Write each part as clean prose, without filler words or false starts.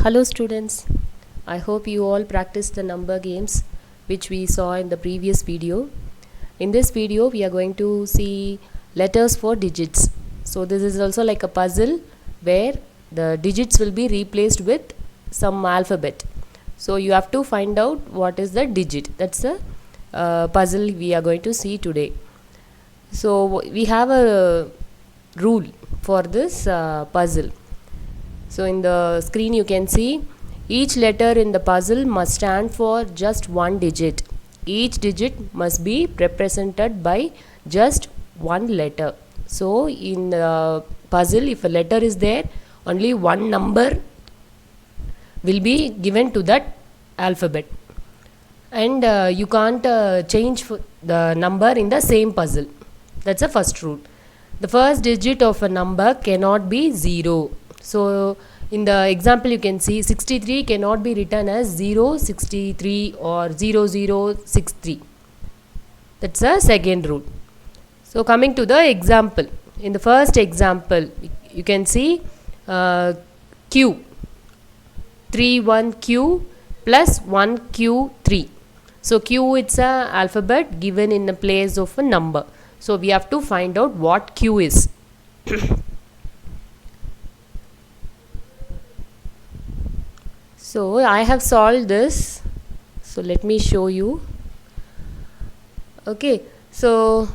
Hello students, I hope you all practiced the number games which we saw in the previous video. In this video we are going to see letters for digits. So this is also like a puzzle where the digits will be replaced with some alphabet. So you have to find out what is the digit. That's the puzzle we are going to see today. So we have a rule for this puzzle. So in the screen you can see each letter in the puzzle must stand for just one digit. Each digit must be represented by just one letter. So in the puzzle, if a letter is there, only one number will be given to that alphabet. And you can't change the number in the same puzzle. That's the first rule. The first digit of a number cannot be 0. So in the example you can see 63 cannot be written as 063 or 0063. That's the second rule. So coming to the example, in the first example you can see Q, 31Q plus 1Q3. So Q it's a alphabet given in the place of a number. So we have to find out what Q is. So I have solved this. So let me show you. Okay. So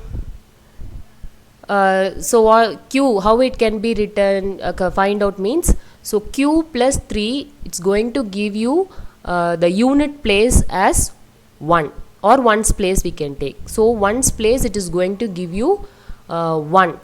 Q, how it can be written, find out means, so Q plus 3, it's going to give you the unit place as 1 or ones place we can take. So ones place it is going to give you 1.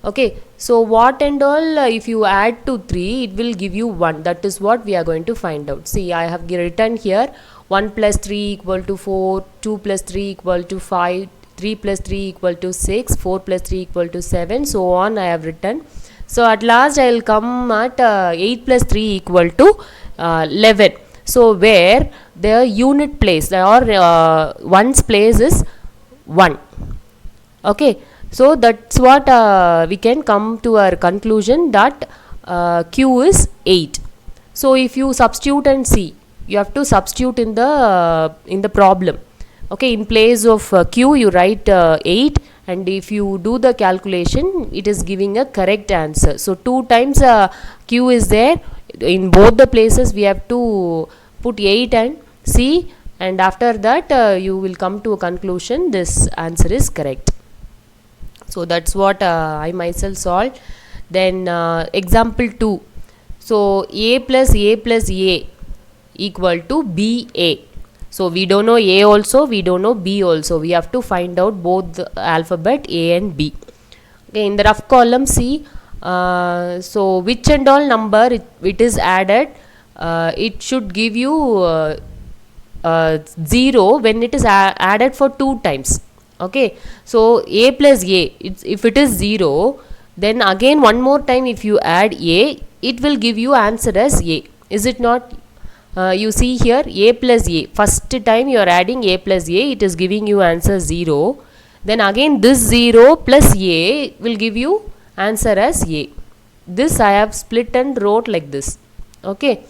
Okay, so what and all if you add to 3 it will give you 1. That is what we are going to find out. See, I have written here 1 plus 3 equal to 4, 2 plus 3 equal to 5, 3 plus 3 equal to 6, 4 plus 3 equal to 7, so on I have written. So at last I will come at 8 plus 3 equal to 11. So where the unit place or ones place is 1. Okay. So that's what we can come to our conclusion that Q is 8. So if you substitute and see, you have to substitute in the problem. Okay, in place of Q you write 8, and if you do the calculation it is giving a correct answer. So 2 times Q is there. In both the places we have to put 8 and C, and after that you will come to a conclusion this answer is correct. So that's what I myself solved. Then example 2. So A plus A equal to BA. So we don't know A also, we don't know B also. We have to find out both the alphabet A and B. Okay, in the rough column C, so which and all number it is added, it should give you 0 when it is added for 2 times. Okay, so A plus A, if it is 0, then again one more time if you add A, it will give you answer as A. Is it not? You see here A plus A, first time you are adding A plus A, it is giving you answer 0. Then again this 0 plus A will give you answer as A. This I have split and wrote like this. Okay,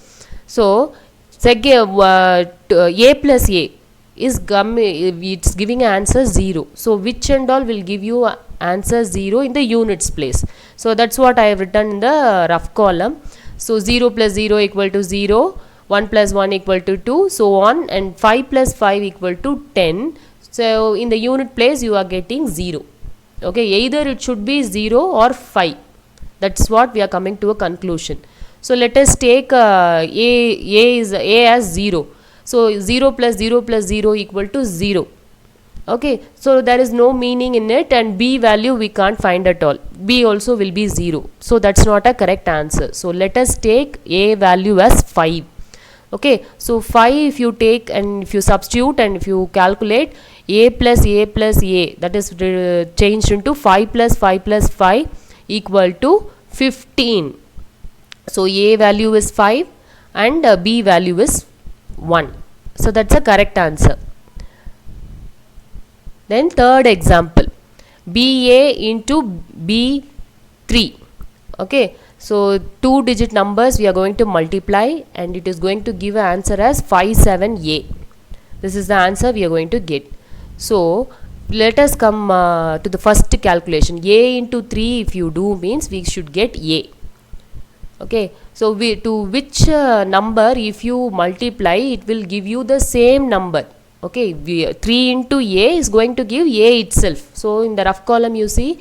so A plus A is it's giving answer 0. So which and all will give you answer 0 in the units place. So that's what I have written in the rough column. So 0 plus 0 equal to 0, 1 plus 1 equal to 2, so on, and 5 plus 5 equal to 10. So in the unit place you are getting 0. Okay, either it should be 0 or 5. That's what we are coming to a conclusion. So let us take A as 0. So 0 plus 0 plus 0 equal to 0. Okay, so there is no meaning in it, and B value we can't find at all. B also will be 0. So that's not a correct answer. So let us take A value as 5. Okay, so 5 if you take and if you substitute and if you calculate A plus A plus A, that is changed into 5 plus 5 plus 5 equal to 15. So A value is 5 and B value is 1. So that's a correct answer. Then third example, BA into B3. Okay, So 2-digit numbers we are going to multiply, and it is going to give an answer as 57a. This is the answer we are going to get. So let us come to the first calculation. A into 3 if you do means we should get a. Okay, so we to which number if you multiply it will give you the same number. Okay, 3 into a is going to give a itself. So in the rough column you see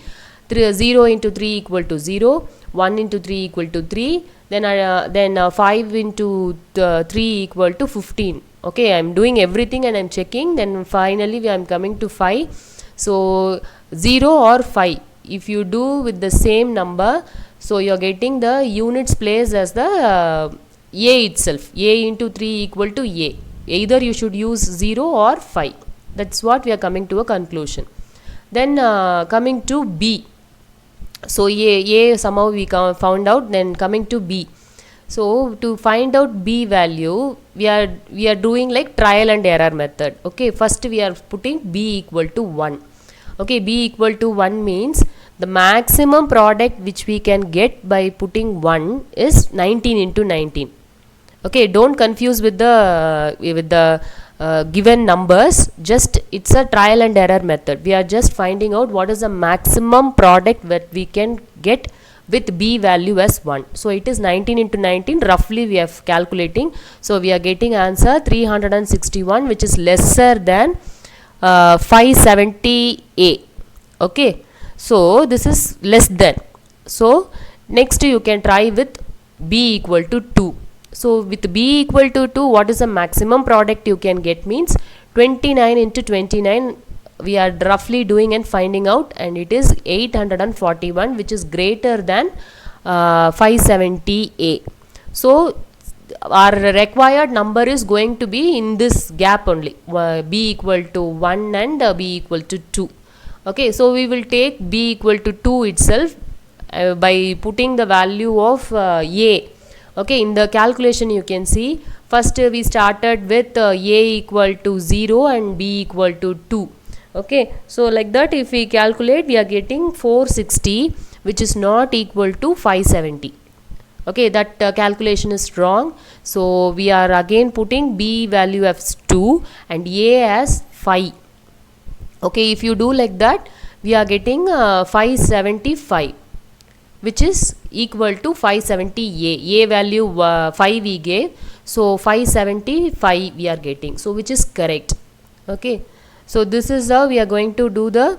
0 into 3 equal to 0, 1 into 3 equal to 3, then 5 into 3 equal to 15. Okay, I am doing everything and I am checking, then finally I am coming to 5. So 0 or 5 if you do with the same number, so you are getting the units place as the a itself. A into 3 equal to a. Either you should use 0 or 5. That's what we are coming to a conclusion. Then coming to b. So a somehow we found out. Then coming to b. So to find out b value, we are doing like trial and error method. Okay, first we are putting b equal to 1. Okay, b equal to 1 means the maximum product which we can get by putting 1 is 19 into 19. Okay, don't confuse with the given numbers. Just it's a trial and error method. We are just finding out what is the maximum product that we can get with b value as 1. So it is 19 into 19. Roughly we are calculating. So we are getting answer 361, which is lesser than 570a. Okay, so this is less than. So next you can try with b equal to 2. So with b equal to 2, what is the maximum product you can get means 29 into 29 we are roughly doing and finding out, and it is 841, which is greater than 570a. So our required number is going to be in this gap only, b equal to 1 and b equal to 2. Okay, so we will take b equal to 2 itself by putting the value of a. Okay, in the calculation you can see first we started with a equal to 0 and b equal to 2. Okay, so like that if we calculate we are getting 460, which is not equal to 570. Okay, that calculation is wrong. So we are again putting b value as 2 and a as 5. Okay, if you do like that we are getting 575, which is equal to 570a. A value 5 we gave, so 575 we are getting, so which is correct. Okay, so this is how we are going to do the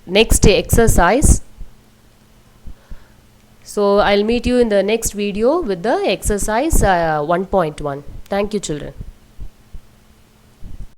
next exercise. So I'll meet you in the next video with the exercise 1.1. Thank you, children.